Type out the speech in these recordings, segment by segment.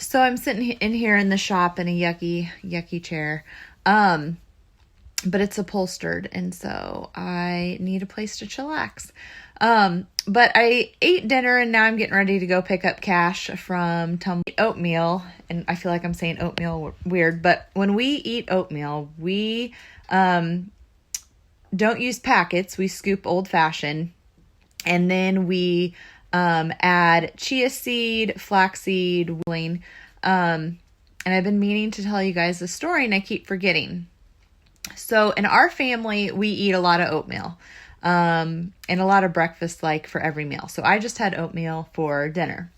So I'm sitting in here in the shop in a yucky chair. But it's upholstered, and so I need a place to chillax. But I ate dinner, and now I'm getting ready to go pick up cash from oatmeal. And I feel like I'm saying oatmeal weird, but when we eat oatmeal, we don't use packets. We scoop old fashioned, and then we add chia seed, flaxseed, and I've been meaning to tell you guys the story, and I keep forgetting. So in our family, we eat a lot of oatmeal, and a lot of breakfast, like for every meal. So I just had oatmeal for dinner.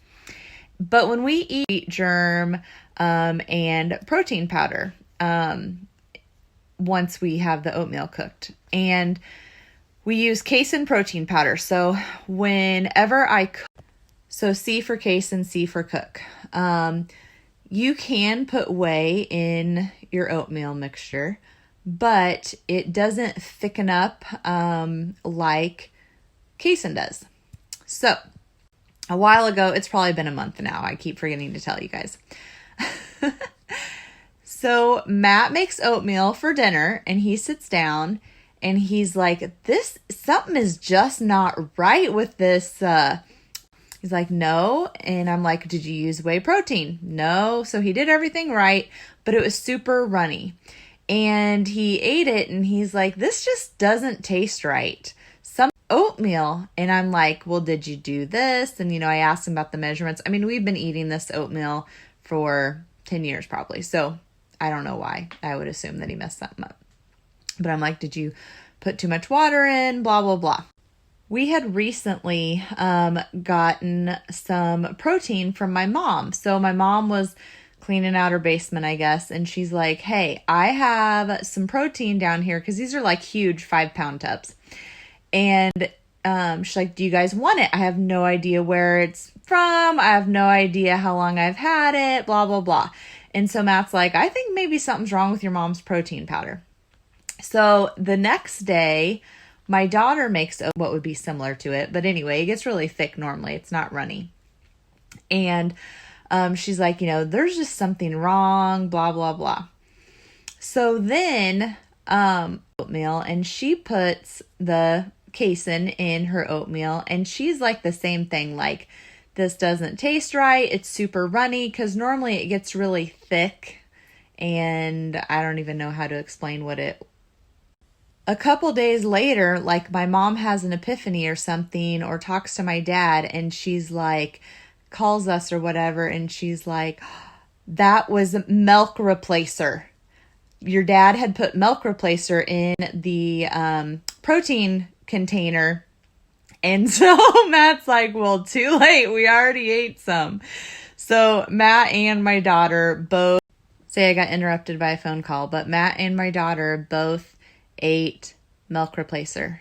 But when we eat germ, and protein powder, once we have the oatmeal cooked, and we use casein protein powder. So whenever I cook, so C for casein, C for cook. You can put whey in your oatmeal mixture, but it doesn't thicken up like casein does. So a while ago, it's probably been a month now. I keep forgetting to tell you guys. So Matt makes oatmeal for dinner, and he sits down and he's like, something is just not right with this. He's like, no. And I'm like, did you use whey protein? No. So he did everything right, but it was super runny. And he ate it, and he's like, this just doesn't taste right. Some oatmeal. And I'm like, well, did you do this? And, I asked him about the measurements. I mean, we've been eating this oatmeal for 10 years probably. So I don't know why. I would assume that he messed something up. But I'm like, did you put too much water in? Blah, blah, blah. We had recently gotten some protein from my mom. So my mom was cleaning out her basement, I guess. And she's like, hey, I have some protein down here, because these are like huge 5-pound tubs. And she's like, do you guys want it? I have no idea where it's from. I have no idea how long I've had it, blah, blah, blah. And so Matt's like, I think maybe something's wrong with your mom's protein powder. So the next day, my daughter makes what would be similar to it. But anyway, it gets really thick normally. It's not runny. And she's like, there's just something wrong, blah, blah, blah. So then oatmeal, and she puts the casein in her oatmeal, and she's like the same thing, like, this doesn't taste right. It's super runny, because normally it gets really thick, and I don't even know how to explain A couple days later, like, my mom has an epiphany or something, or talks to my dad, and she's like, calls us or whatever, and she's like, that was milk replacer. Your dad had put milk replacer in the protein container. And so Matt's like, well, too late. We already ate some. So Matt and my daughter both, say I got interrupted by a phone call, but Matt and my daughter both ate milk replacer.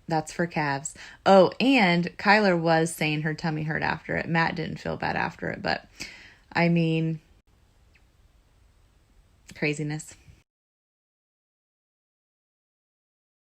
That's for calves. Oh, and Kyler was saying her tummy hurt after it. Matt didn't feel bad after it, but I mean, craziness.